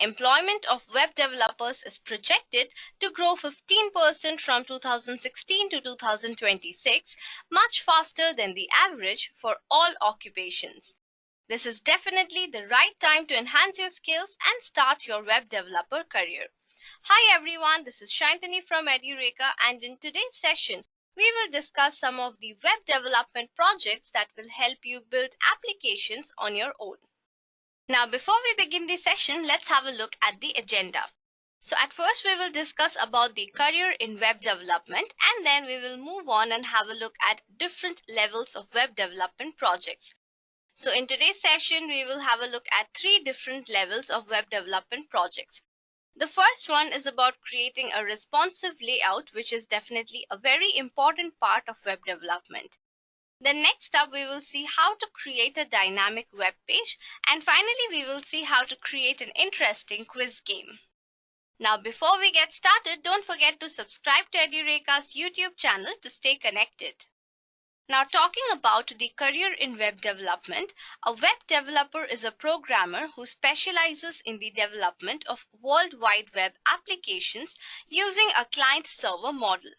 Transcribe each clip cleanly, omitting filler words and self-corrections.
Employment of web developers is projected to grow 15% from 2016 to 2026, much faster than the average for all occupations. This is definitely the right time to enhance your skills and start your web developer career. Hi everyone, this is Shantani from Edureka, and in today's session, we will discuss some of the web development projects that will help you build applications on your own. Now, before we begin the session, let's have a look at the agenda. So at first, we will discuss about the career in web development, and then we will move on and have a look at different levels of web development projects. So in today's session, we will have a look at 3 different levels of web development projects. The first one is about creating a responsive layout, which is definitely a very important part of web development. Then next up, we will see how to create a dynamic web page, and finally, we will see how to create an interesting quiz game. Now, before we get started, don't forget to subscribe to Edureka's YouTube channel to stay connected. Now, talking about the career in web development, a web developer is a programmer who specializes in the development of World Wide Web applications using a client-server model.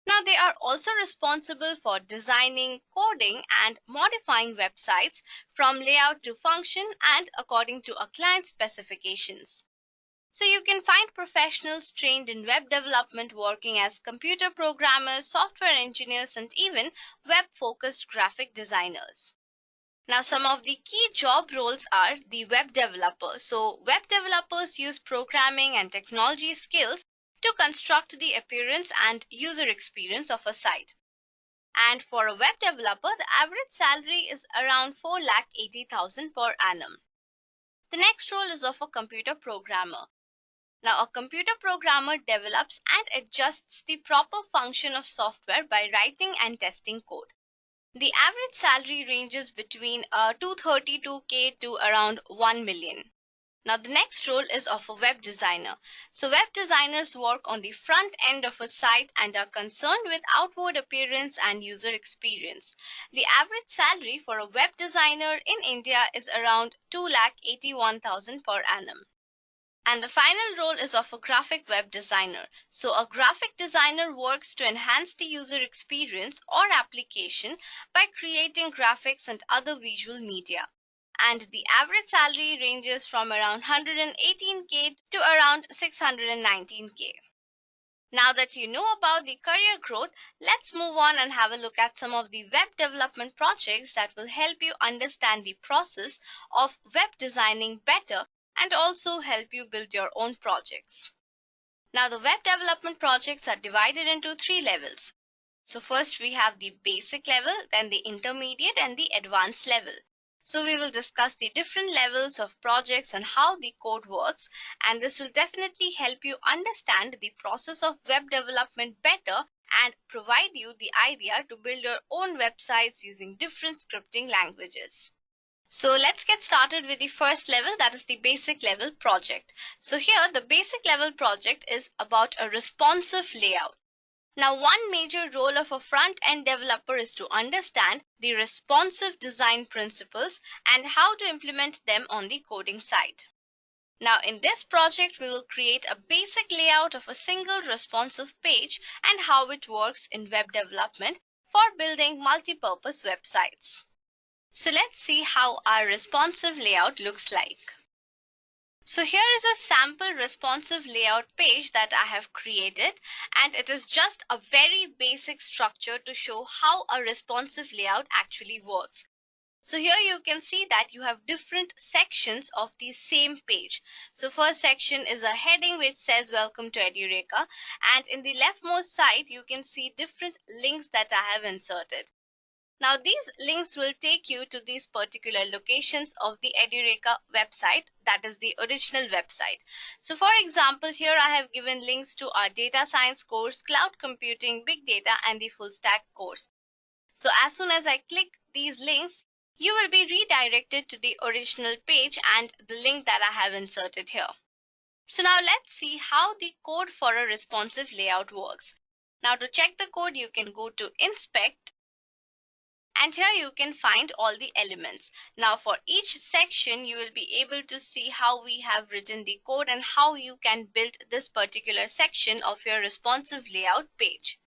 Now, they are also responsible for designing, coding, and modifying websites from layout to function and according to a client specifications. So you can find professionals trained in web development working as computer programmers, software engineers, and even web-focused graphic designers. Now, some of the key job roles are the web developer. So web developers use programming and technology skills to construct the appearance and user experience of a site. And for a web developer, the average salary is around 4,80,000 per annum. The next role is of a computer programmer. Now, a computer programmer develops and adjusts the proper function of software by writing and testing code. The average salary ranges between 232K to around 1 million. Now, the next role is of a web designer. So web designers work on the front end of a site and are concerned with outward appearance and user experience. The average salary for a web designer in India is around 2,81,000 per annum. And the final role is of a graphic web designer. So a graphic designer works to enhance the user experience or application by creating graphics and other visual media. And the average salary ranges from around 118K to around 619K. Now that you know about the career growth, let's move on and have a look at some of the web development projects that will help you understand the process of web designing better and also help you build your own projects. Now, the web development projects are divided into 3 levels. So first we have the basic level, then the intermediate and the advanced level. So we will discuss the different levels of projects and how the code works, and this will definitely help you understand the process of web development better and provide you the idea to build your own websites using different scripting languages. So let's get started with the first level, that is the basic level project. So here the basic level project is about a responsive layout. Now, one major role of a front-end developer is to understand the responsive design principles and how to implement them on the coding side. Now, in this project, we will create a basic layout of a single responsive page and how it works in web development for building multi-purpose websites. So let's see how our responsive layout looks like. So here is a sample responsive layout page that I have created, and it is just a very basic structure to show how a responsive layout actually works. So here you can see that you have different sections of the same page. So first section is a heading which says welcome to Edureka, and in the leftmost side you can see different links that I have inserted. Now these links will take you to these particular locations of the Edureka website, that is the original website. So for example, here I have given links to our data science course, cloud computing, big data, and the full stack course. So as soon as I click these links, you will be redirected to the original page and the link that I have inserted here. So now let's see how the code for a responsive layout works. Now to check the code, you can go to Inspect, And here you can find all the elements. Now for each section, you will be able to see how we have written the code and how you can build this particular section of your responsive layout page.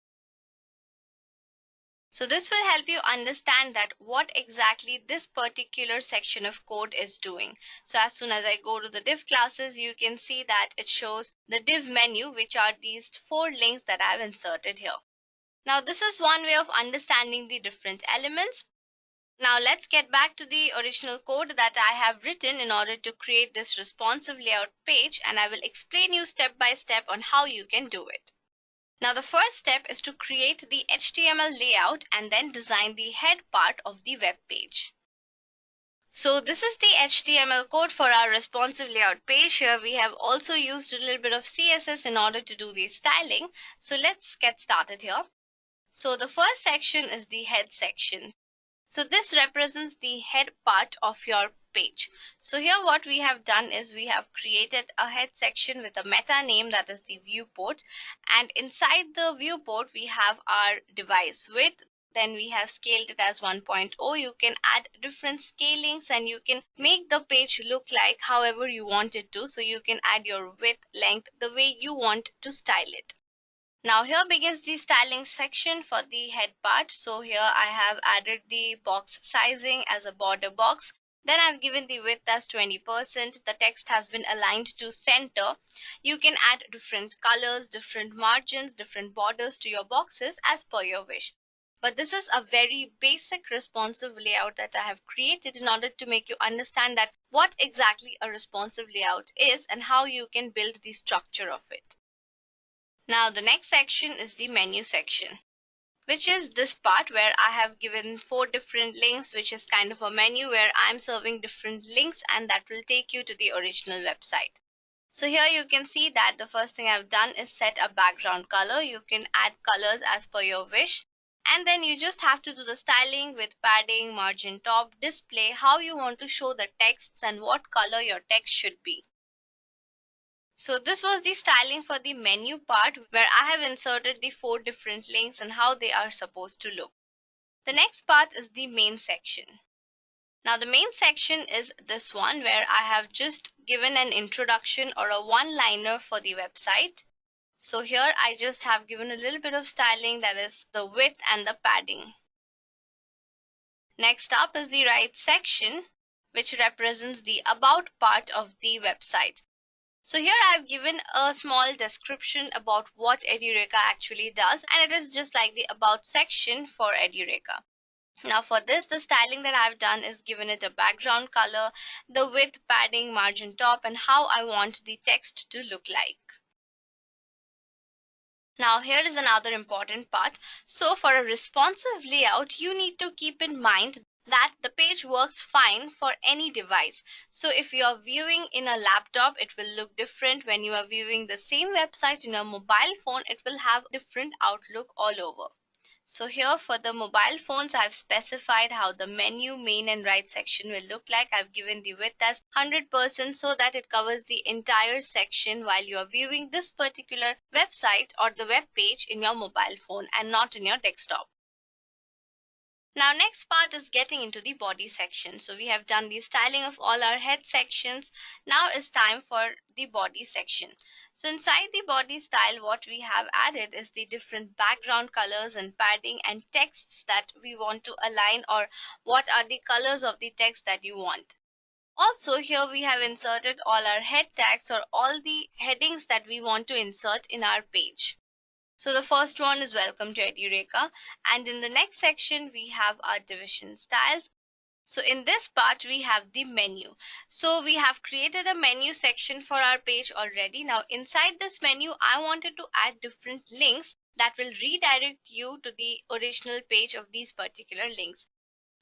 So this will help you understand that what exactly this particular section of code is doing. So as soon as I go to the div classes, you can see that it shows the div menu, which are these 4 links that I've inserted here. Now this is one way of understanding the different elements. Now let's get back to the original code that I have written in order to create this responsive layout page, and I will explain you step by step on how you can do it. Now the first step is to create the HTML layout and then design the head part of the web page. So this is the HTML code for our responsive layout page. Here we have also used a little bit of CSS in order to do the styling. So let's get started here. So the first section is the head section. So this represents the head part of your page. So here what we have done is we have created a head section with a meta name, that is the viewport, and inside the viewport we have our device width. Then we have scaled it as 1.0. You can add different scalings and you can make the page look like however you want it to. So you can add your width, length, the way you want to style it. Now here begins the styling section for the head part. So here I have added the box sizing as a border box. Then I've given the width as 20%. The text has been aligned to center. You can add different colors, different margins, different borders to your boxes as per your wish. But this is a very basic responsive layout that I have created in order to make you understand that what exactly a responsive layout is and how you can build the structure of it. Now the next section is the menu section, which is this part where I have given 4 different links, which is kind of a menu where I'm serving different links and that will take you to the original website. So here you can see that the first thing I've done is set a background color. You can add colors as per your wish. And then you just have to do the styling with padding, margin top, display, how you want to show the texts and what color your text should be. So this was the styling for the menu part where I have inserted the 4 different links and how they are supposed to look. The next part is the main section. Now the main section is this one where I have just given an introduction or a one-liner for the website. So here I just have given a little bit of styling, that is the width and the padding. Next up is the right section, which represents the about part of the website. So here I've given a small description about what Edureka actually does, and it is just like the about section for Edureka. Now for this, the styling that I've done is given it a background color, the width, padding, margin top, and how I want the text to look like. Now here is another important part. So for a responsive layout, you need to keep in mind that the page works fine for any device. So if you are viewing in a laptop, it will look different. When you are viewing the same website in a mobile phone, it will have different outlook all over. So here for the mobile phones, I've specified how the menu, main and right section will look like. I've given the width as 100% so that it covers the entire section while you are viewing this particular website or the web page in your mobile phone and not in your desktop. Now next part is getting into the body section. So we have done the styling of all our head sections. Now it's time for the body section. So inside the body style, what we have added is the different background colors and padding and texts that we want to align, or what are the colors of the text that you want. Also here we have inserted all our head tags or all the headings that we want to insert in our page. So the first one is welcome to Edureka, and in the next section we have our division styles. So in this part we have the menu. So we have created a menu section for our page already. Now inside this menu I wanted to add different links that will redirect you to the original page of these particular links.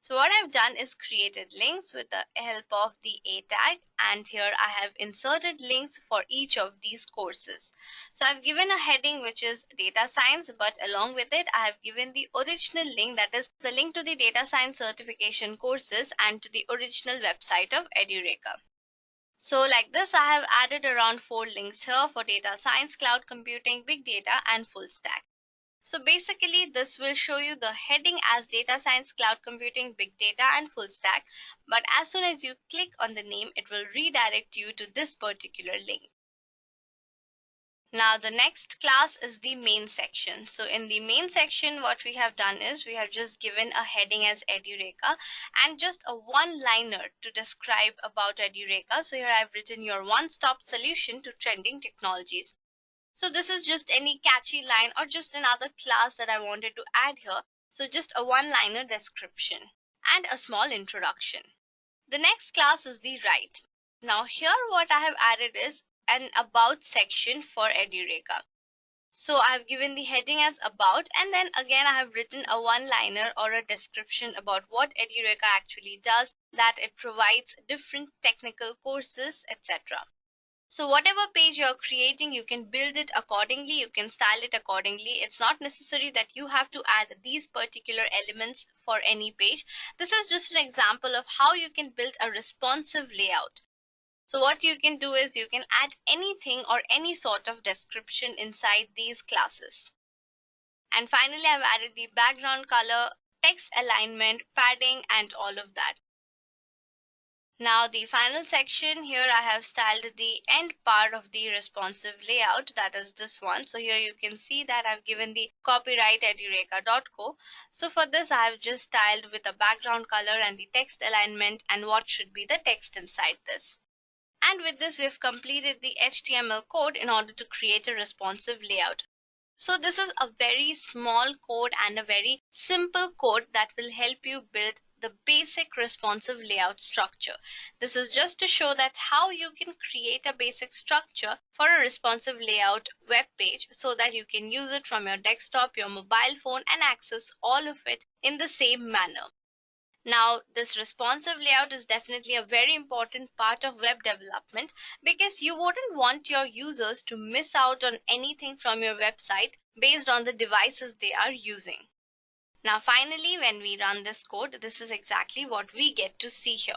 So what I've done is created links with the help of the A tag, and here I have inserted links for each of these courses. So I've given a heading which is data science, but along with it I have given the original link, that is the link to the data science certification courses and to the original website of Edureka. So like this, I have added around 4 links here for data science, cloud computing, big data, and full stack. So basically, this will show you the heading as data science, cloud computing, big data, and full stack. But as soon as you click on the name, it will redirect you to this particular link. Now the next class is the main section. So in the main section, what we have done is we have just given a heading as Edureka and just a one-liner to describe about Edureka. So here I've written your one-stop solution to trending technologies. So this is just any catchy line or just another class that I wanted to add here. So just a one-liner description and a small introduction. The next class is the right. Now here what I have added is an about section for Edureka. So I've given the heading as about, and then again I have written a one-liner or a description about what Edureka actually does, that it provides different technical courses, etc. So whatever page you're creating, you can build it accordingly, you can style it accordingly. It's not necessary that you have to add these particular elements for any page. This is just an example of how you can build a responsive layout. So what you can do is you can add anything or any sort of description inside these classes. And finally, I've added the background color, text alignment, padding, and all of that. Now the final section, here I have styled the end part of the responsive layout, that is this one. So here you can see that I've given the copyright edureka.co. So for this I have just styled with a background color and the text alignment and what should be the text inside this. And with this we've completed the HTML code in order to create a responsive layout. So this is a very small code and a very simple code that will help you build the basic responsive layout structure. This is just to show that how you can create a basic structure for a responsive layout web page so that you can use it from your desktop, your mobile phone, and access all of it in the same manner. Now, this responsive layout is definitely a very important part of web development because you wouldn't want your users to miss out on anything from your website based on the devices they are using. Now, finally, when we run this code, this is exactly what we get to see here.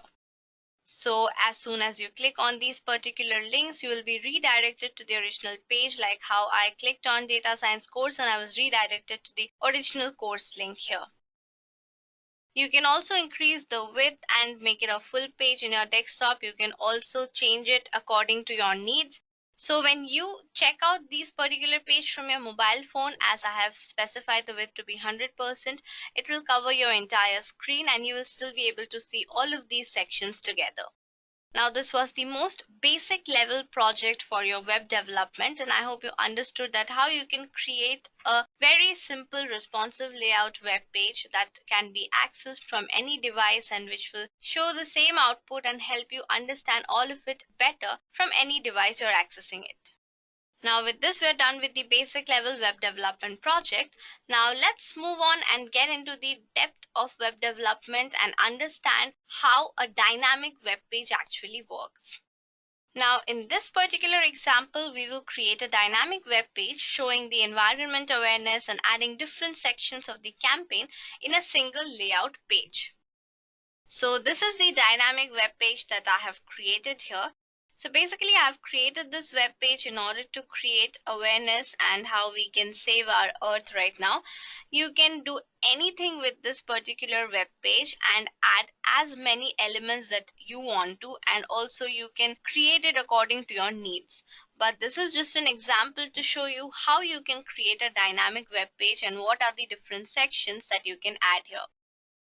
So as soon as you click on these particular links, you will be redirected to the original page, like how I clicked on data science course and I was redirected to the original course link here. You can also increase the width and make it a full page in your desktop. You can also change it according to your needs. So when you check out these particular page from your mobile phone, as I have specified the width to be 100%, it will cover your entire screen and you will still be able to see all of these sections together. Now, this was the most basic level project for your web development, and I hope you understood that how you can create a very simple responsive layout web page that can be accessed from any device and which will show the same output and help you understand all of it better from any device you're accessing it. Now with this, we're done with the basic level web development project. Now let's move on and get into the depth of web development and understand how a dynamic web page actually works. Now in this particular example, we will create a dynamic web page showing the environment awareness and adding different sections of the campaign in a single layout page. So this is the dynamic web page that I have created here. So basically, I've created this web page in order to create awareness and how we can save our earth right now. You can do anything with this particular web page and add as many elements that you want to, and also you can create it according to your needs. But this is just an example to show you how you can create a dynamic web page and what are the different sections that you can add here.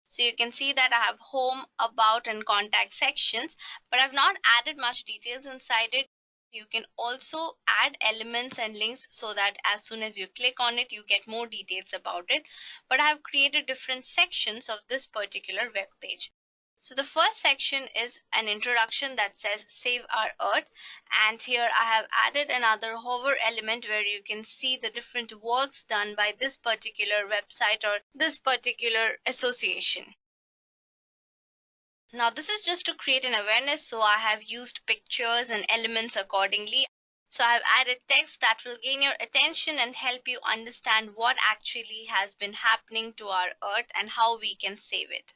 So you can see that I have home, about, and contact sections, but I've not added much details inside it. You can also add elements and links so that as soon as you click on it, you get more details about it. But I have created different sections of this particular web page. So the first section is an introduction that says Save Our Earth, and here I have added another hover element where you can see the different works done by this particular website or this particular association. Now this is just to create an awareness, so I have used pictures and elements accordingly. So I've added text that will gain your attention and help you understand what actually has been happening to our earth and how we can save it.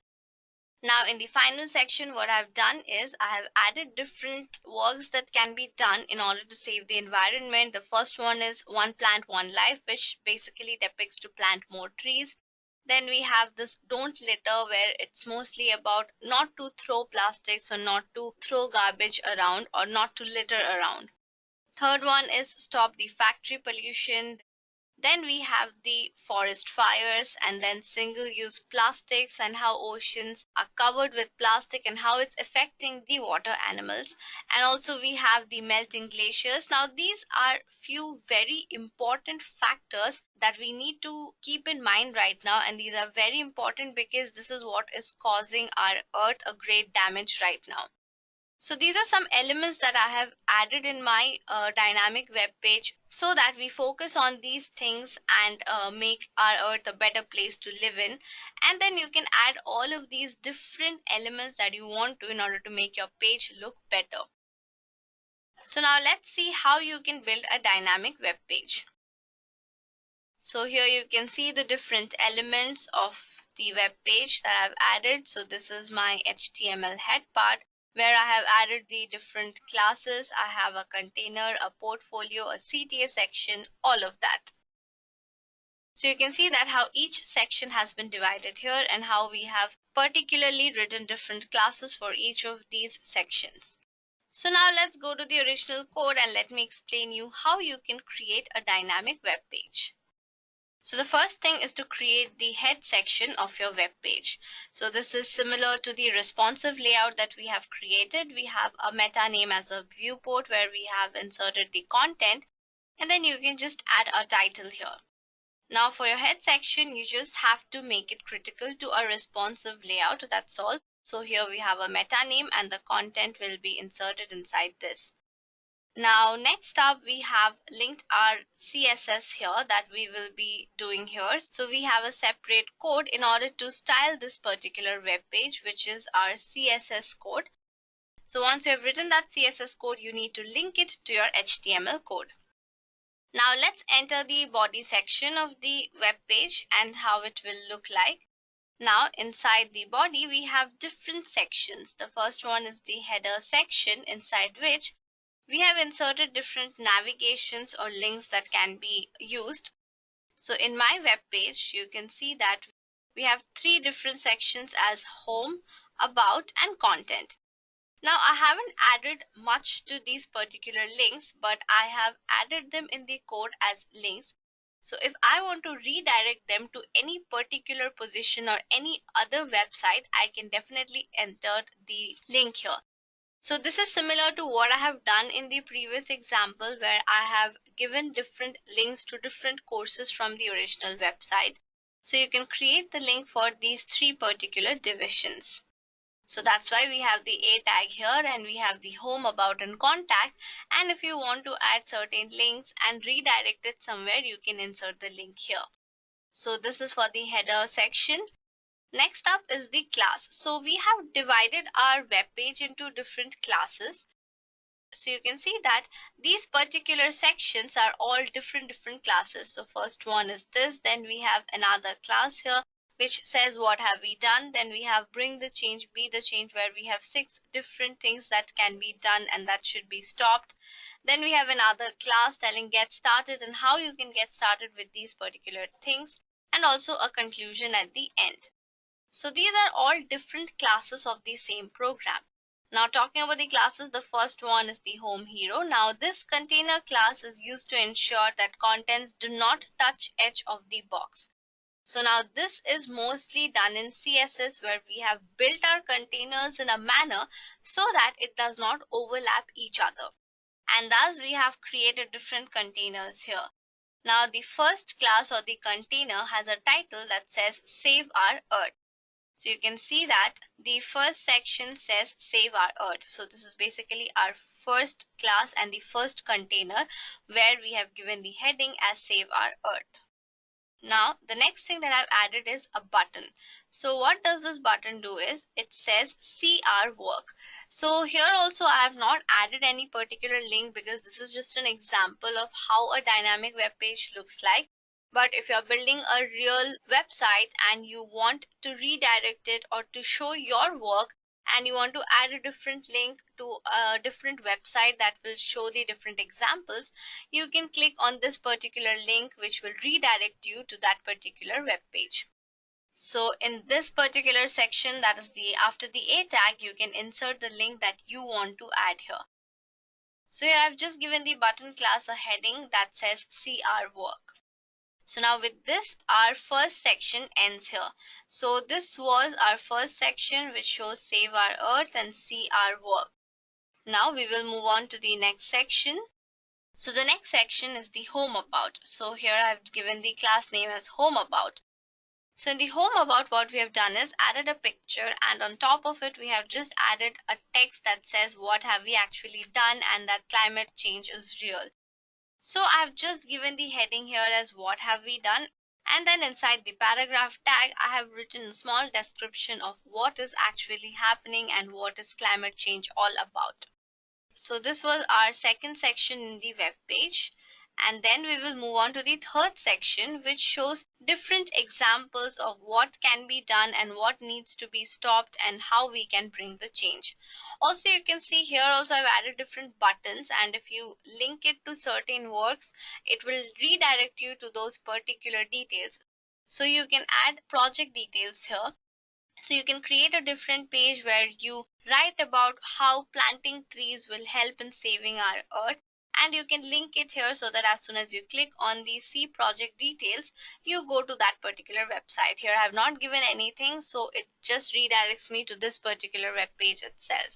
Now in the final section, what I've done is I have added different works that can be done in order to save the environment. The first one is One Plant, One Life, which basically depicts to plant more trees. Then we have this Don't Litter, where it's mostly about not to throw plastics or not to throw garbage around or not to litter around. Third one is Stop the Factory Pollution. Then we have the forest fires, and then single-use plastics and how oceans are covered with plastic and how it's affecting the water animals. And also we have the melting glaciers. Now these are few very important factors that we need to keep in mind right now, and these are very important because this is what is causing our earth a great damage right now. So these are some elements that I have added in my dynamic web page so that we focus on these things and make our earth a better place to live in. And then you can add all of these different elements that you want to in order to make your page look better. So now let's see how you can build a dynamic web page. So here you can see the different elements of the web page that I've added. So this is my HTML head part, where I have added the different classes. I have a container, a portfolio, a CTA section, all of that. So you can see that how each section has been divided here and how we have particularly written different classes for each of these sections. So now let's go to the original code and let me explain you how you can create a dynamic web page. So the first thing is to create the head section of your web page. So this is similar to the responsive layout that we have created. We have a meta name as a viewport where we have inserted the content, and then you can just add a title here. Now for your head section, you just have to make it critical to a responsive layout. That's all. So here we have a meta name and the content will be inserted inside this. Now next up we have linked our CSS here that we will be doing here. So we have a separate code in order to style this particular web page, which is our CSS code. So once you have written that CSS code, you need to link it to your HTML code. Now let's enter the body section of the web page and how it will look like. Now inside the body we have different sections. The first one is the header section, inside which we have inserted different navigations or links that can be used. So in my web page, you can see that we have three different sections as home, about, and content. Now I haven't added much to these particular links, but I have added them in the code as links. So if I want to redirect them to any particular position or any other website, I can definitely enter the link here. So this is similar to what I have done in the previous example, where I have given different links to different courses from the original website. So you can create the link for these three particular divisions. So that's why we have the A tag here and we have the home, about, and contact. And if you want to add certain links and redirect it somewhere, you can insert the link here. So this is for the header section. Next up is the class. So we have divided our web page into different classes. So you can see that these particular sections are all different classes. So first one is this, then we have another class here which says what have we done. Then we have bring the change, be the change, where we have 6 different things that can be done and that should be stopped. Then we have another class telling get started and how you can get started with these particular things, and also a conclusion at the end. So these are all different classes of the same program. Now talking about the classes, the first one is the home hero. Now this container class is used to ensure that contents do not touch edge of the box. So now this is mostly done in CSS, where we have built our containers in a manner so that it does not overlap each other. And thus we have created different containers here. Now the first class or the container has a title that says Save Our Earth. So you can see that the first section says Save Our Earth. So this is basically our first class and the first container where we have given the heading as Save Our Earth. Now the next thing that I've added is a button. So what does this button do is it says see our work. So here also I have not added any particular link because this is just an example of how a dynamic web page looks like. But if you're building a real website and you want to redirect it or to show your work, and you want to add a different link to a different website that will show the different examples, you can click on this particular link, which will redirect you to that particular web page. So in this particular section, that is the after the A tag, you can insert the link that you want to add here. So here I've just given the button class a heading that says see our work. So now with this, our first section ends here. So this was our first section, which shows save our earth and see our work. Now we will move on to the next section. So the next section is the home about. So here I've given the class name as home about. So in the home about, what we have done is added a picture, and on top of it we have just added a text that says what have we actually done and that climate change is real. So I've just given the heading here as what have we done, and then inside the paragraph tag I have written a small description of what is actually happening and what is climate change all about. So this was our second section in the web page. And then we will move on to the third section, which shows different examples of what can be done and what needs to be stopped and how we can bring the change. Also, you can see here also I've added different buttons, and if you link it to certain works, it will redirect you to those particular details. So you can add project details here. So you can create a different page where you write about how planting trees will help in saving our earth, and you can link it here so that as soon as you click on the see project details, you go to that particular website. Here I have not given anything, so it just redirects me to this particular web page itself.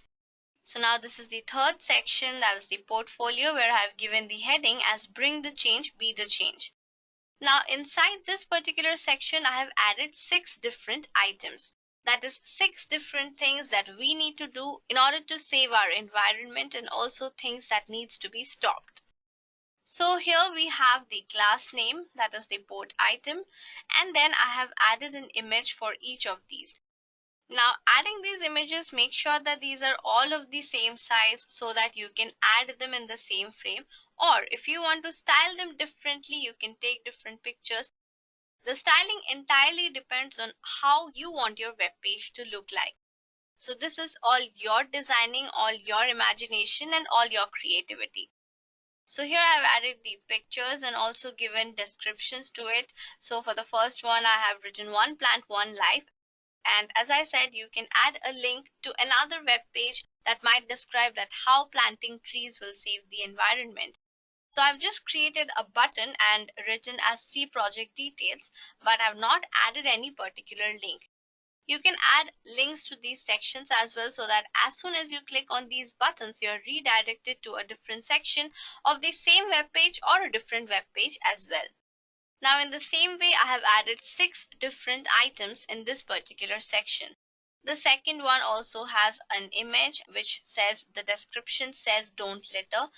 So now this is the third section, that is the portfolio, where I have given the heading as bring the change, be the change. Now inside this particular section, I have added 6 different items. That is 6 different things that we need to do in order to save our environment, and also things that needs to be stopped. So here we have the class name, that is the port item, and then I have added an image for each of these. Now adding these images, make sure that these are all of the same size so that you can add them in the same frame, or if you want to style them differently, you can take different pictures. The styling entirely depends on how you want your web page to look like. So this is all your designing, all your imagination, and all your creativity. So here I've added the pictures and also given descriptions to it. So for the first one, I have written one plant, one life. And as I said, you can add a link to another web page that might describe that how planting trees will save the environment. So I've just created a button and written as see project details, but I've not added any particular link. You can add links to these sections as well, so that as soon as you click on these buttons, you're redirected to a different section of the same web page or a different web page as well. Now in the same way, I have added 6 different items in this particular section. The second one also has an image which says, the description says don't litter,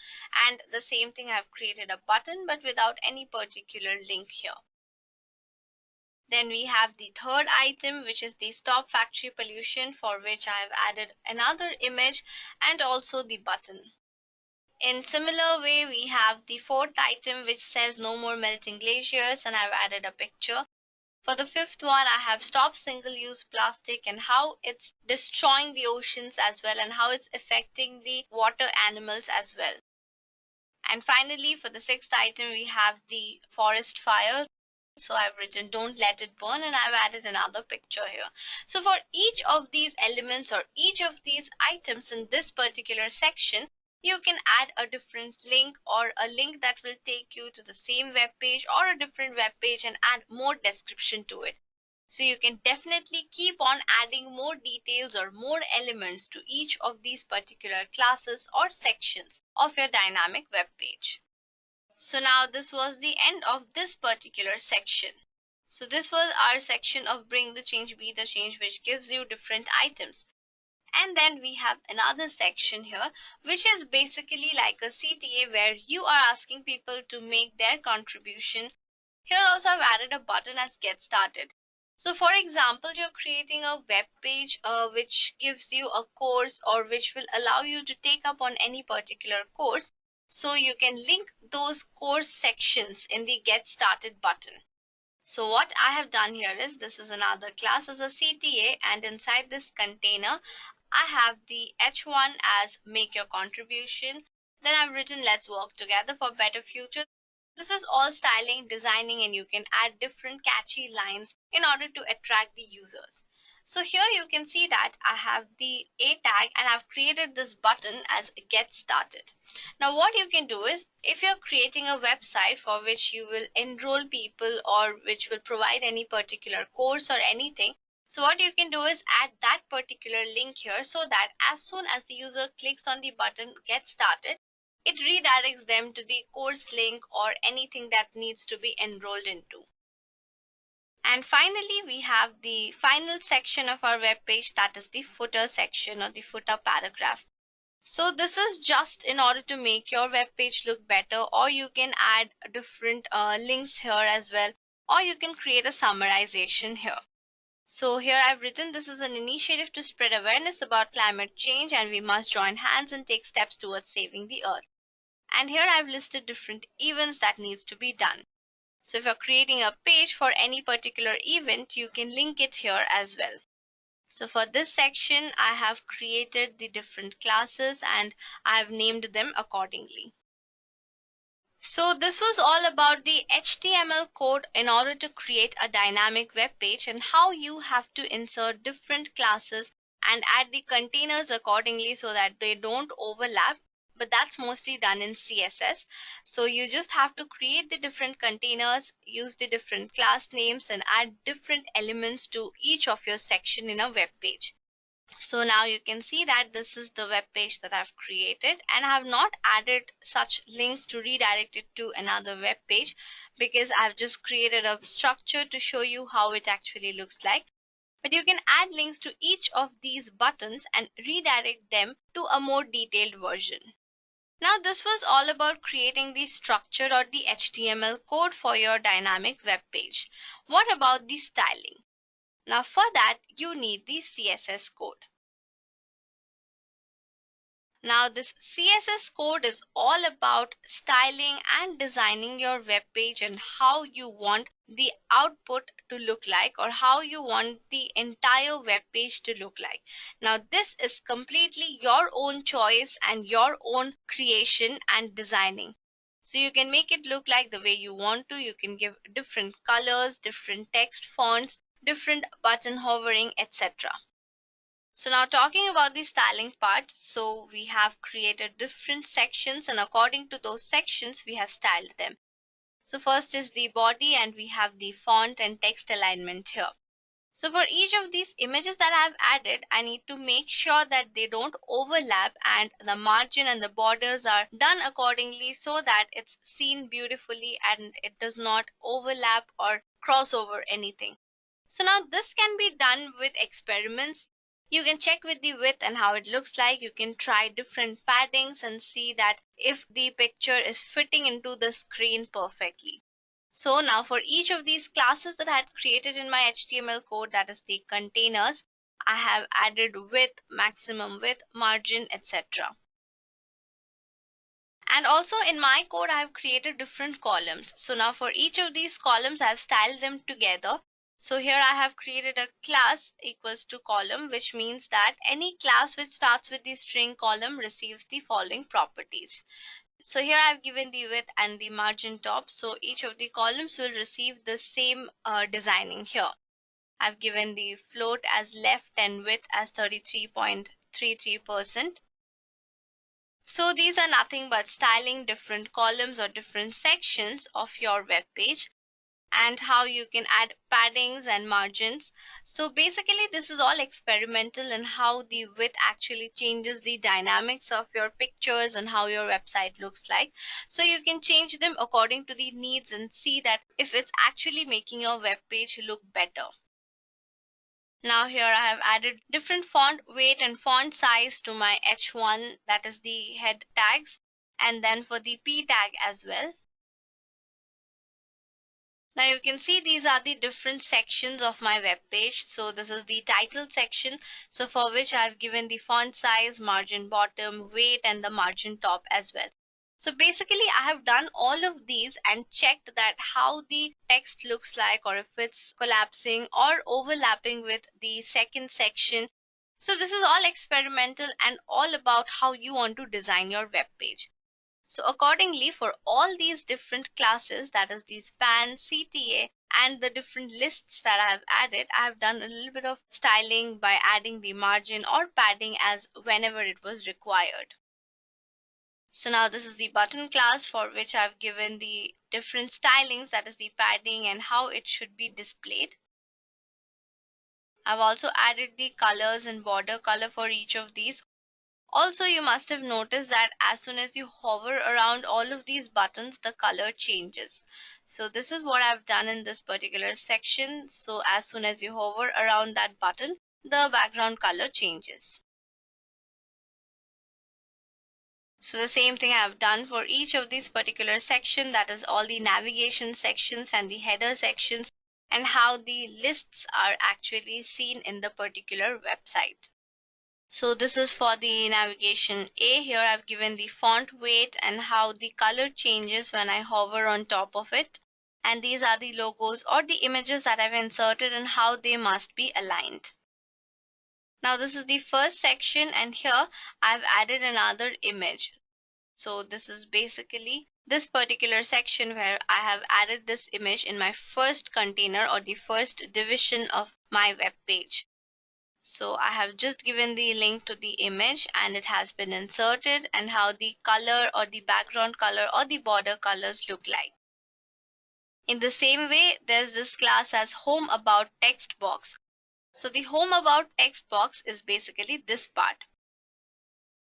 and the same thing I've created a button but without any particular link here. Then we have the third item, which is the stop factory pollution, for which I have added another image and also the button. In similar way, we have the fourth item, which says no more melting glaciers, and I've added a picture. For the fifth one, I have stopped single-use plastic and how it's destroying the oceans as well, and how it's affecting the water animals as well. And finally, for the sixth item, we have the forest fire. So I've written don't let it burn, and I've added another picture here. So for each of these elements or each of these items in this particular section, you can add a different link, or a link that will take you to the same web page or a different web page, and add more description to it. So you can definitely keep on adding more details or more elements to each of these particular classes or sections of your dynamic web page. So now this was the end of this particular section. So this was our section of bring the change, be the change, which gives you different items. And then we have another section here, which is basically like a CTA, where you are asking people to make their contribution. Here also I've added a button as get started. So for example, you're creating a web page which gives you a course, or which will allow you to take up on any particular course. so you can link those course sections in the Get Started button. So what I have done here is, this is another class as a CTA, and inside this container I have the H1 as make your contribution. Then I've written let's work together for better future. This is all styling, designing, and you can add different catchy lines in order to attract the users. So here you can see that I have the A tag and I've created this button as get started. Now what you can do is, if you're creating a website for which you will enroll people or which will provide any particular course or anything, so what you can do is add that particular link here, so that as soon as the user clicks on the button get started, it redirects them to the course link or anything that needs to be enrolled into. And finally, we have the final section of our web page, that is the footer section or the footer paragraph. So this is just in order to make your web page look better, or you can add different links here as well, or you can create a summarization here. So here I've written, this is an initiative to spread awareness about climate change and we must join hands and take steps towards saving the earth. And here I've listed different events that needs to be done. So if you're creating a page for any particular event, you can link it here as well. So for this section, I have created the different classes and I have named them accordingly. So this was all about the HTML code in order to create a dynamic web page and how you have to insert different classes and add the containers accordingly so that they don't overlap. But that's mostly done in CSS. So you just have to create the different containers, use the different class names, and add different elements to each of your section in a web page. So now you can see that this is the web page that I've created, and I have not added such links to redirect it to another web page because I've just created a structure to show you how it actually looks like. But you can add links to each of these buttons and redirect them to a more detailed version. Now this was all about creating the structure or the HTML code for your dynamic web page. What about the styling? Now for that you need the CSS code. Now this CSS code is all about styling and designing your web page and how you want the output to look like, or how you want the entire web page to look like. Now this is completely your own choice and your own creation and designing. So you can make it look like the way you want to. You can give different colors, different text fonts, different button hovering, etc. So now talking about the styling part, so we have created different sections and according to those sections we have styled them. So first is the body and we have the font and text alignment here. So for each of these images that I have added, I need to make sure that they don't overlap and the margin and the borders are done accordingly so that it's seen beautifully and it does not overlap or cross over anything. So now this can be done with experiments. You can check with the width and how it looks like. You can try different paddings and see that if the picture is fitting into the screen perfectly. So now for each of these classes that I had created in my HTML code, that is the containers, I have added width, maximum width, margin, etc. And also in my code, I have created different columns. So now for each of these columns, I have styled them together. So here I have created a class equals to column, which means that any class which starts with the string column receives the following properties. So here I've given the width and the margin top. So each of the columns will receive the same designing here. I've given the float as left and width as 33.33%. So these are nothing but styling different columns or different sections of your web page, and how you can add paddings and margins. So basically this is all experimental and how the width actually changes the dynamics of your pictures and how your website looks like. So you can change them according to the needs and see that if it's actually making your web page look better. Now here I have added different font weight and font size to my H1, that is the head tags, and then for the P tag as well. Now you can see these are the different sections of my web page. So this is the title section, so for which I've given the font size, margin bottom, weight, and the margin top as well. So basically I have done all of these and checked that how the text looks like, or if it's collapsing or overlapping with the second section. So this is all experimental and all about how you want to design your web page. So accordingly, for all these different classes, that is the span, CTA, and the different lists that I have added, I have done a little bit of styling by adding the margin or padding as whenever it was required. So now this is the button class, for which I've given the different stylings, that is the padding and how it should be displayed. I've also added the colors and border color for each of these. Also, you must have noticed that as soon as you hover around all of these buttons, the color changes. So this is what I've done in this particular section. So as soon as you hover around that button, the background color changes. So the same thing I've done for each of these particular section, that is all the navigation sections and the header sections, and how the lists are actually seen in the particular website. So this is for the navigation A. Here I've given the font weight and how the color changes when I hover on top of it. And these are the logos or the images that I've inserted and how they must be aligned. Now this is the first section, and here I've added another image. So this is basically this particular section where I have added this image in my first container or the first division of my web page. So I have just given the link to the image and it has been inserted, and how the color or the background color or the border colors look like. In the same way, there's this class as home about text box. So the home about text box is basically this part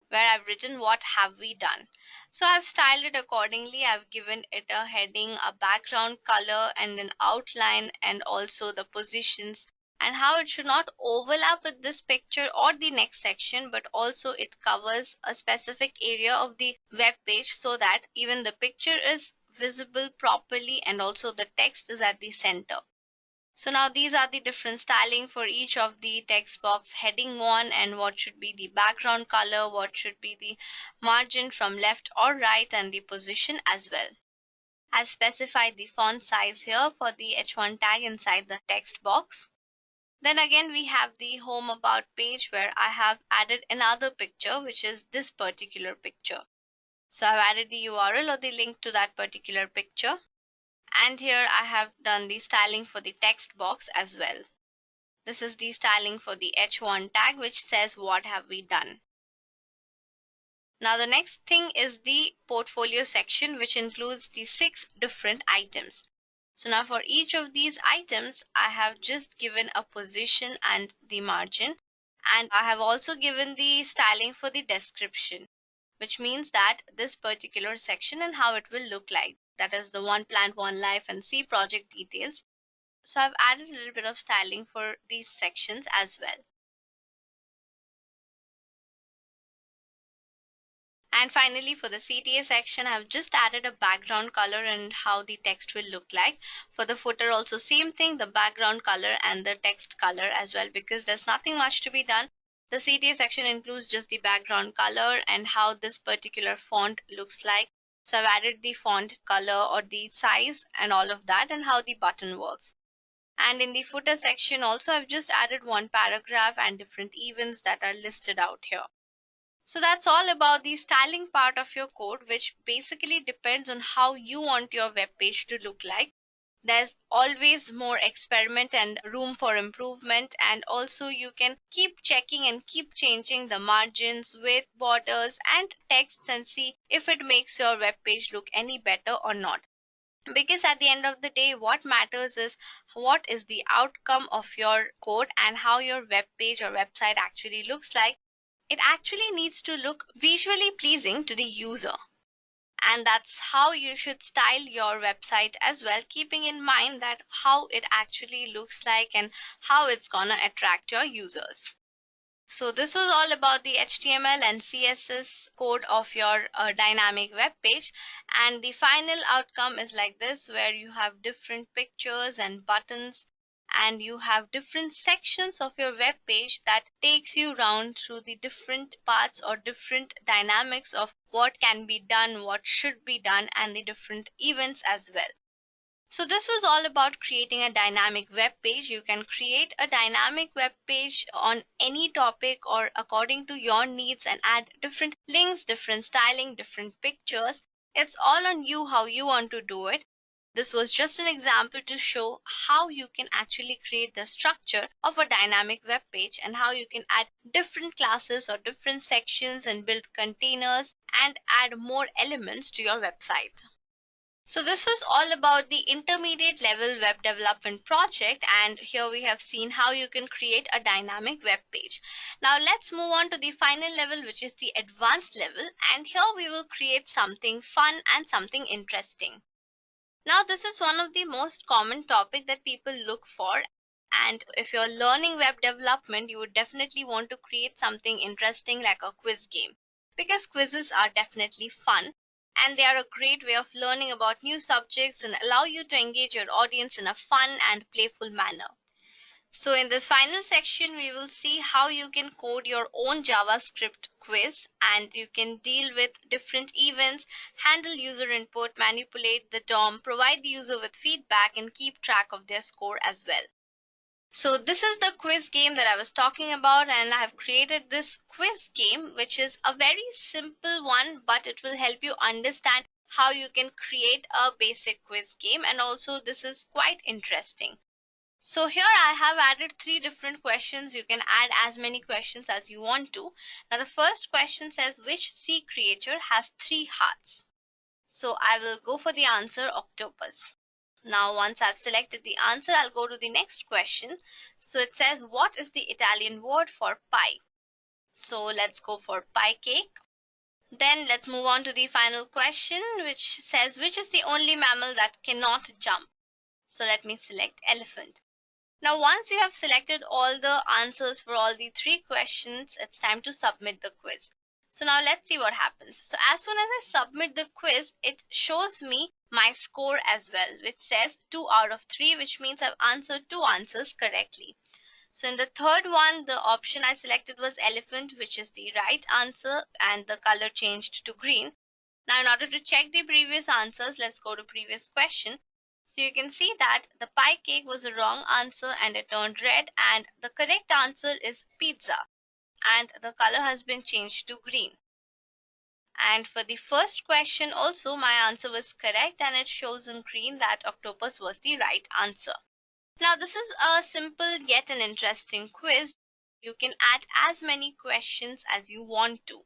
where I've written what have we done. So I've styled it accordingly. I've given it a heading, a background color, and an outline, and also the positions, and how it should not overlap with this picture or the next section, but also it covers a specific area of the web page so that even the picture is visible properly and also the text is at the center. So now these are the different styling for each of the text box heading 1, and what should be the background color, what should be the margin from left or right, and the position as well. I've specified the font size here for the H1 tag inside the text box. Then again, we have the home about page where I have added another picture, which is this particular picture. So I've added the URL or the link to that particular picture. And here I have done the styling for the text box as well. This is the styling for the H1 tag, which says what have we done. Now the next thing is the portfolio section, which includes the 6 different items. So now for each of these items, I have just given a position and the margin, and I have also given the styling for the description, which means that this particular section and how it will look like. That is the one plant, one life, and C project details. So I've added a little bit of styling for these sections as well. And finally, for the CTA section, I've just added a background color and how the text will look like. For the footer also same thing, the background color and the text color as well, because there's nothing much to be done. The CTA section includes just the background color and how this particular font looks like. So I've added the font color or the size and all of that, and how the button works. And in the footer section also, I've just added one paragraph and different events that are listed out here. So that's all about the styling part of your code, which basically depends on how you want your web page to look like. There's always more experiment and room for improvement, and also you can keep checking and keep changing the margins, width, borders, and texts, and see if it makes your web page look any better or not. Because at the end of the day, what matters is what is the outcome of your code and how your web page or website actually looks like. It actually needs to look visually pleasing to the user. And that's how you should style your website as well, keeping in mind that how it actually looks like and how it's gonna attract your users. So this was all about the HTML and CSS code of your dynamic web page, and the final outcome is like this, where you have different pictures and buttons, and you have different sections of your web page that takes you round through the different parts or different dynamics of what can be done, what should be done, and the different events as well. So this was all about creating a dynamic web page. You can create a dynamic web page on any topic or according to your needs and add different links, different styling, different pictures. It's all on you how you want to do it. This was just an example to show how you can actually create the structure of a dynamic web page and how you can add different classes or different sections and build containers and add more elements to your website. So this was all about the intermediate level web development project, and here we have seen how you can create a dynamic web page. Now let's move on to the final level, which is the advanced level, and here we will create something fun and something interesting. Now this is one of the most common topic that people look for, and if you're learning web development, you would definitely want to create something interesting like a quiz game, because quizzes are definitely fun and they are a great way of learning about new subjects and allow you to engage your audience in a fun and playful manner. So in this final section, we will see how you can code your own JavaScript quiz, and you can deal with different events, handle user input, manipulate the DOM, provide the user with feedback, and keep track of their score as well. So this is the quiz game that I was talking about, and I have created this quiz game, which is a very simple one, but it will help you understand how you can create a basic quiz game, and also this is quite interesting. So here I have added 3 different questions. You can add as many questions as you want to. Now the first question says, which sea creature has 3 hearts? So I will go for the answer, octopus. Now once I've selected the answer, I'll go to the next question. So it says, what is the Italian word for pie? So let's go for pie cake. Then let's move on to the final question, which says, which is the only mammal that cannot jump? So let me select elephant. Now once you have selected all the answers for all the 3 questions, it's time to submit the quiz. So now let's see what happens. So as soon as I submit the quiz, it shows me my score as well, which says 2 out of 3, which means I've answered 2 answers correctly. So in the third one, the option I selected was elephant, which is the right answer, and the color changed to green. Now in order to check the previous answers, let's go to previous question. So you can see that the pie cake was a wrong answer and it turned red, and the correct answer is pizza, and the color has been changed to green. And for the first question also, my answer was correct and it shows in green that octopus was the right answer. Now this is a simple yet an interesting quiz. You can add as many questions as you want to.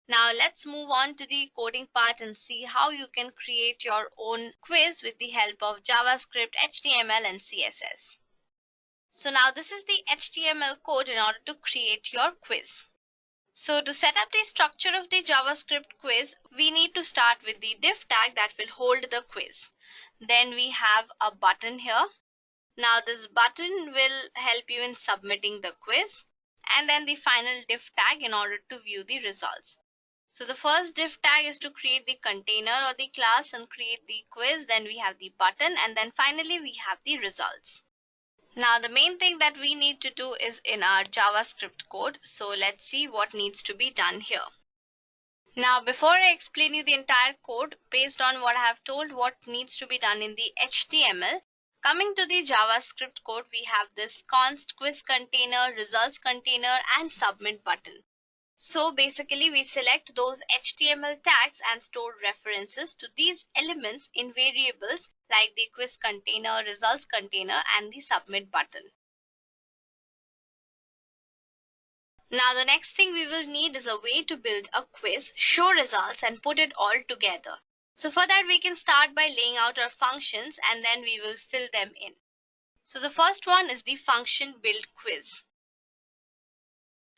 Now let's move on to the coding part and see how you can create your own quiz with the help of JavaScript, HTML, and CSS. So now this is the HTML code in order to create your quiz. So to set up the structure of the JavaScript quiz, we need to start with the div tag that will hold the quiz. Then we have a button here. Now this button will help you in submitting the quiz, and then the final div tag in order to view the results. So the first div tag is to create the container or the class and create the quiz. Then we have the button, and then finally we have the results. Now the main thing that we need to do is in our JavaScript code. So let's see what needs to be done here. Now before I explain you the entire code based on what I have told what needs to be done in the HTML, coming to the JavaScript code, we have this const quiz container, results container, and submit button. So basically we select those HTML tags and store references to these elements in variables like the quiz container, results container, and the submit button. Now the next thing we will need is a way to build a quiz, show results, and put it all together. So for that we can start by laying out our functions and then we will fill them in. So the first one is the function build quiz.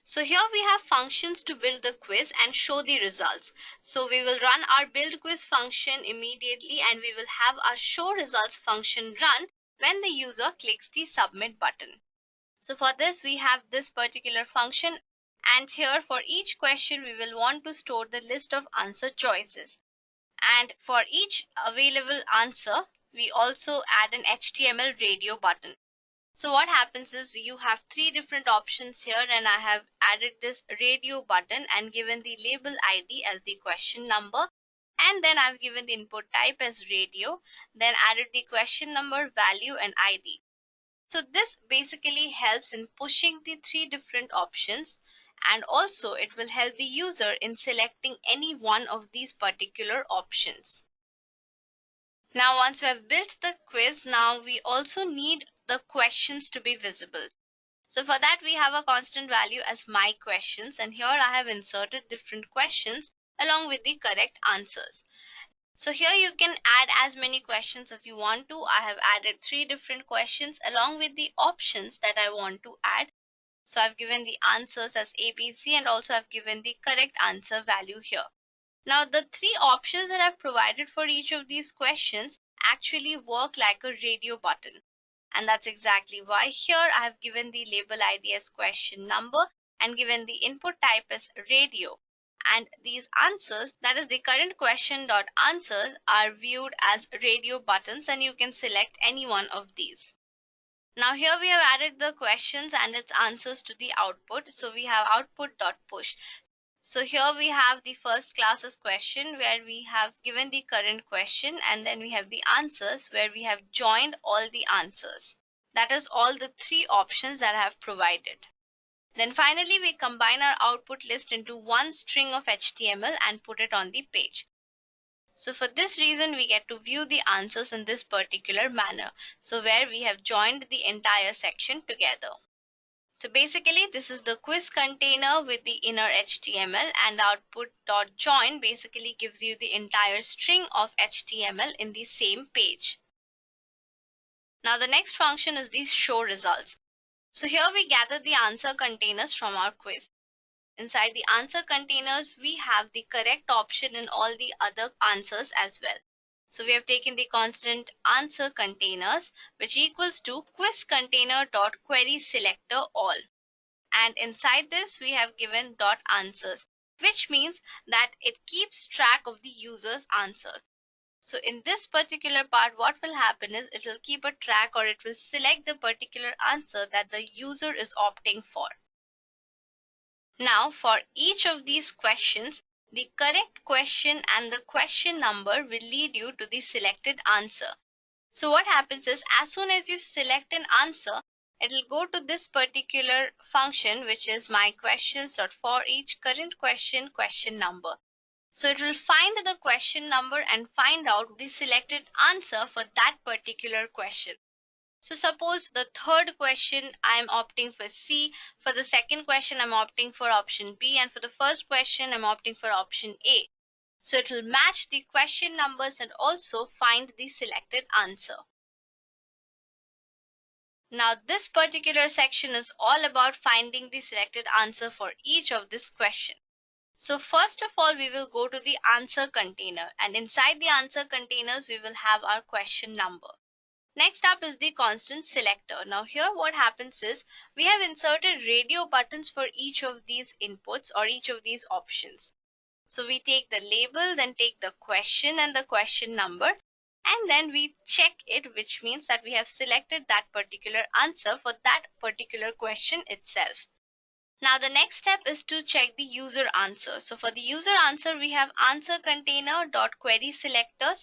So here we have functions to build the quiz and show the results. So we will run our build quiz function immediately, and we will have our show results function run when the user clicks the submit button. So for this we have this particular function, and here for each question we will want to store the list of answer choices. And for each available answer we also add an HTML radio button. So what happens is you have three different options here, and I have added this radio button and given the label ID as the question number, and then I've given the input type as radio, then added the question number, value, and ID. So this basically helps in pushing the three different options, and also it will help the user in selecting any one of these particular options. Now, once we have built the quiz, now we also need the questions to be visible. So for that, we have a constant value as my questions, and here I have inserted different questions along with the correct answers. So here you can add as many questions as you want to. I have added three different questions along with the options that I want to add. So I've given the answers as ABC, and also I've given the correct answer value here. Now, the three options that I've provided for each of these questions actually work like a radio button. And that's exactly why here I have given the label ID as question number and given the input type as radio. And these answers, that is the current question dot answers, are viewed as radio buttons, and you can select any one of these. Now here we have added the questions and its answers to the output. So we have output.push. So here we have the first classes question where we have given the current question, and then we have the answers where we have joined all the answers. That is all the three options that I have provided. Then finally we combine our output list into one string of HTML and put it on the page. So for this reason we get to view the answers in this particular manner. So where we have joined the entire section together. So basically this is the quiz container with the inner HTML, and the output.join basically gives you the entire string of HTML in the same page. Now the next function is the show results. So here we gather the answer containers from our quiz. Inside the answer containers we have the correct option in all the other answers as well. So we have taken the constant answer containers, which equals to quiz container.query selector all. And inside this we have given dot answers, which means that it keeps track of the user's answers. So in this particular part, what will happen is it will keep a track, or it will select the particular answer that the user is opting for. Now for each of these questions, the correct question and the question number will lead you to the selected answer. So what happens is as soon as you select an answer, it will go to this particular function, which is my questions.for each current question number. So it will find the question number and find out the selected answer for that particular question. So suppose the third question I'm opting for C, for the second question I'm opting for option B, and for the first question I'm opting for option A. So it will match the question numbers and also find the selected answer. Now this particular section is all about finding the selected answer for each of this question. So first of all, we will go to the answer container, and inside the answer containers, we will have our question number. Next up is the constant selector. Now here what happens is we have inserted radio buttons for each of these inputs or each of these options. So we take the label, then take the question and the question number, and then we check it, which means that we have selected that particular answer for that particular question itself. Now the next step is to check the user answer. So for the user answer, we have answer container.query selector.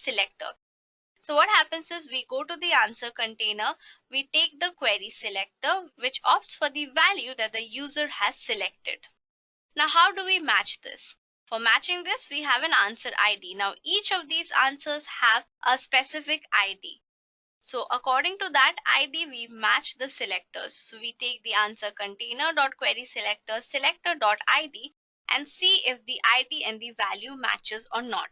So what happens is we go to the answer container, we take the query selector, which opts for the value that the user has selected. Now how do we match this? For matching this, we have an answer ID. Now each of these answers have a specific ID. So according to that ID, we match the selectors. So we take the answer container.query selector selector.id and see if the ID and the value matches or not.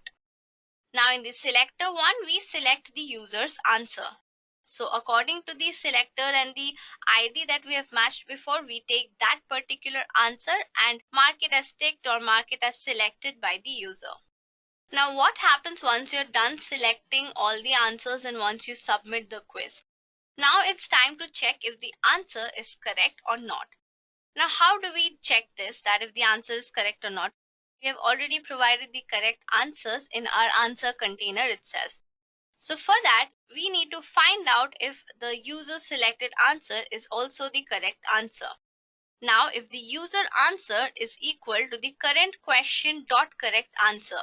Now in the selector one, we select the user's answer. So according to the selector and the ID that we have matched before, we take that particular answer and mark it as ticked or mark it as selected by the user. Now what happens once you're done selecting all the answers and once you submit the quiz? Now it's time to check if the answer is correct or not. Now how do we check this, that if the answer is correct or not? We have already provided the correct answers in our answer container itself. So for that, we need to find out if the user selected answer is also the correct answer. Now, if the user answer is equal to the current question dot correct answer,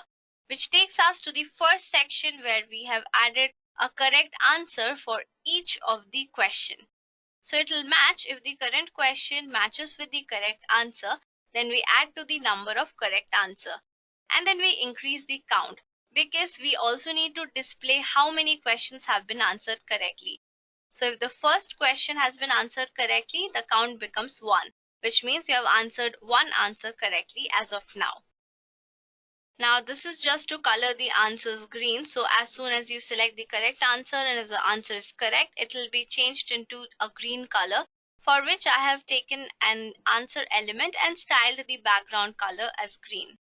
which takes us to the first section where we have added a correct answer for each of the question. So it will match. If the current question matches with the correct answer, then we add to the number of correct answer. And then we increase the count, because we also need to display how many questions have been answered correctly. So if the first question has been answered correctly, the count becomes 1, which means you have answered one answer correctly as of now. Now this is just to color the answers green. So as soon as you select the correct answer, and if the answer is correct, it will be changed into a green color, for which I have taken an answer element and styled the background color as green.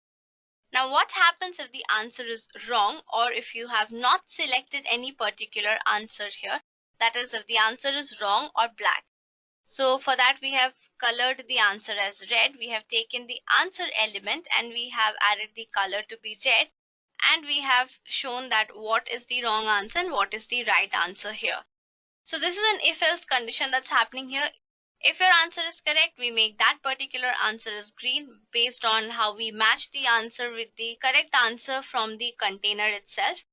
Now what happens if the answer is wrong, or if you have not selected any particular answer here? That is, if the answer is wrong or black. So for that, we have colored the answer as red. We have taken the answer element and we have added the color to be red, and we have shown that what is the wrong answer and what is the right answer here. So this is an if-else condition that's happening here. If your answer is correct, we make that particular answer as green based on how we match the answer with the correct answer from the container itself.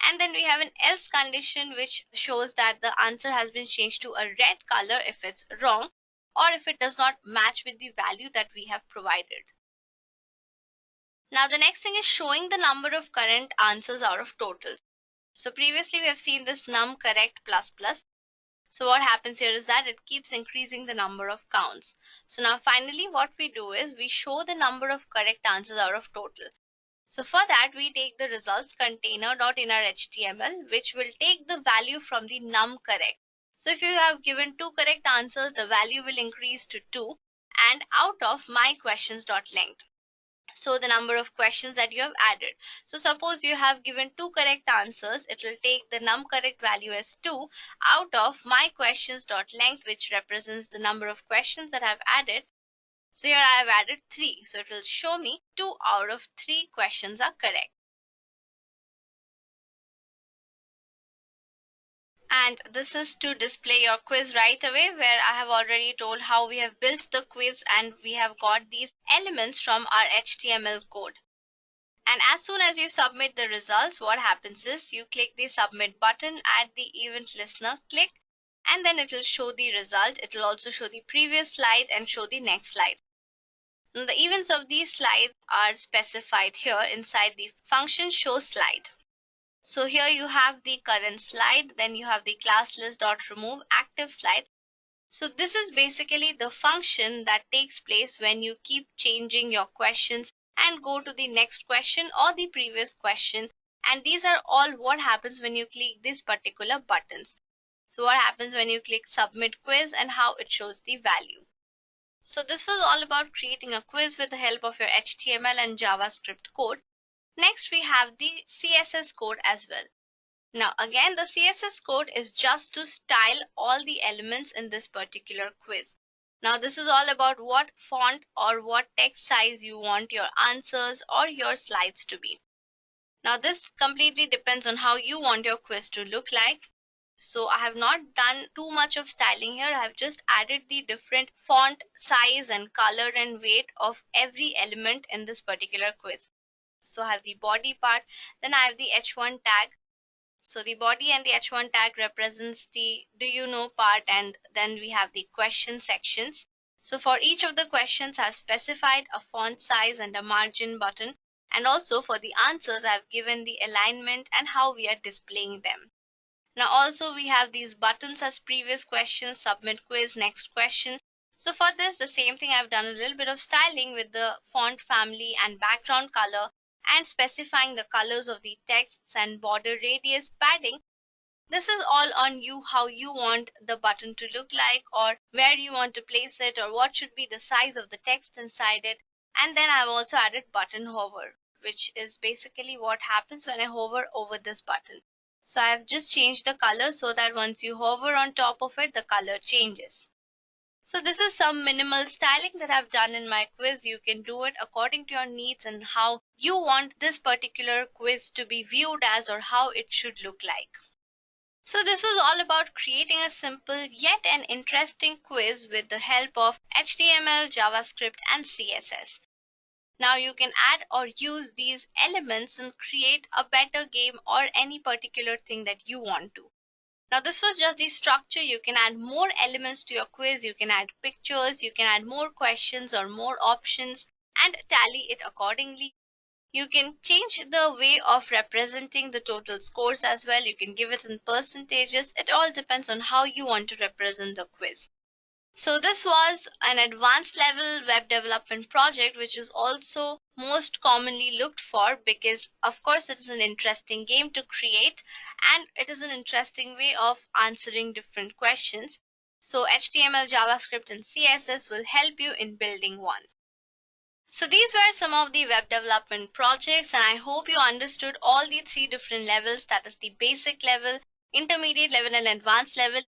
And then we have an else condition, which shows that the answer has been changed to a red color if it's wrong, or if it does not match with the value that we have provided. Now the next thing is showing the number of current answers out of total. So previously we have seen this num correct plus plus. So what happens here is that it keeps increasing the number of counts. So now finally what we do is we show the number of correct answers out of total. So for that, we take the results container dot in our HTML, which will take the value from the num correct. So if you have given 2 correct answers, the value will increase to 2, and out of my questions dot length. So the number of questions that you have added. So suppose you have given 2 correct answers, it will take the num correct value as 2 out of my questions dot length, which represents the number of questions that I've added. So here I have added 3. So it will show me 2 out of 3 questions are correct. And this is to display your quiz right away, where I have already told how we have built the quiz, and we have got these elements from our HTML code. And as soon as you submit the results, what happens is you click the submit button at the event listener, click, and then it will show the result. It will also show the previous slide and show the next slide. Now, the events of these slides are specified here inside the function show slide. So here you have the current slide, then you have the class list.remove active slide. So this is basically the function that takes place when you keep changing your questions and go to the next question or the previous question. And these are all what happens when you click these particular buttons. So what happens when you click submit quiz and how it shows the value. So this was all about creating a quiz with the help of your HTML and JavaScript code. Next, we have the CSS code as well. Now again, the CSS code is just to style all the elements in this particular quiz. Now this is all about what font or what text size you want your answers or your slides to be. Now this completely depends on how you want your quiz to look like. So I have not done too much of styling here. I have just added the different font size and color and weight of every element in this particular quiz. So I have the body part, then I have the H1 tag. So the body and the H1 tag represents the do you know part, and then we have the question sections. So for each of the questions I've specified a font size and a margin button, and also for the answers I've given the alignment and how we are displaying them. Now also we have these buttons as previous question, submit quiz, next question. So for this, the same thing, I've done a little bit of styling with the font family and background color, and specifying the colors of the texts and border radius padding. This is all on you, how you want the button to look like, or where you want to place it, or what should be the size of the text inside it. And then I've also added button hover, which is basically what happens when I hover over this button. So I've just changed the color so that once you hover on top of it, the color changes. So this is some minimal styling that I've done in my quiz. You can do it according to your needs and how you want this particular quiz to be viewed as, or how it should look like. So this was all about creating a simple yet an interesting quiz with the help of HTML, JavaScript, and CSS. Now you can add or use these elements and create a better game or any particular thing that you want to. Now this was just the structure. You can add more elements to your quiz. You can add pictures, you can add more questions or more options and tally it accordingly. You can change the way of representing the total scores as well. You can give it in percentages. It all depends on how you want to represent the quiz. So this was an advanced level web development project, which is also most commonly looked for because of course it is an interesting game to create and it is an interesting way of answering different questions. So HTML, JavaScript and CSS will help you in building one. So these were some of the web development projects and I hope you understood all the three different levels, that is the basic level, intermediate level and advanced level.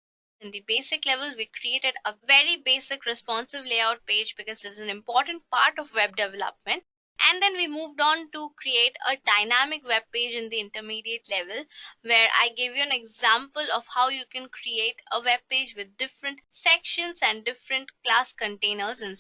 In the basic level, we created a very basic responsive layout page because this is an important part of web development. And then we moved on to create a dynamic web page in the intermediate level, where I gave you an example of how you can create a web page with different sections and different class containers inside.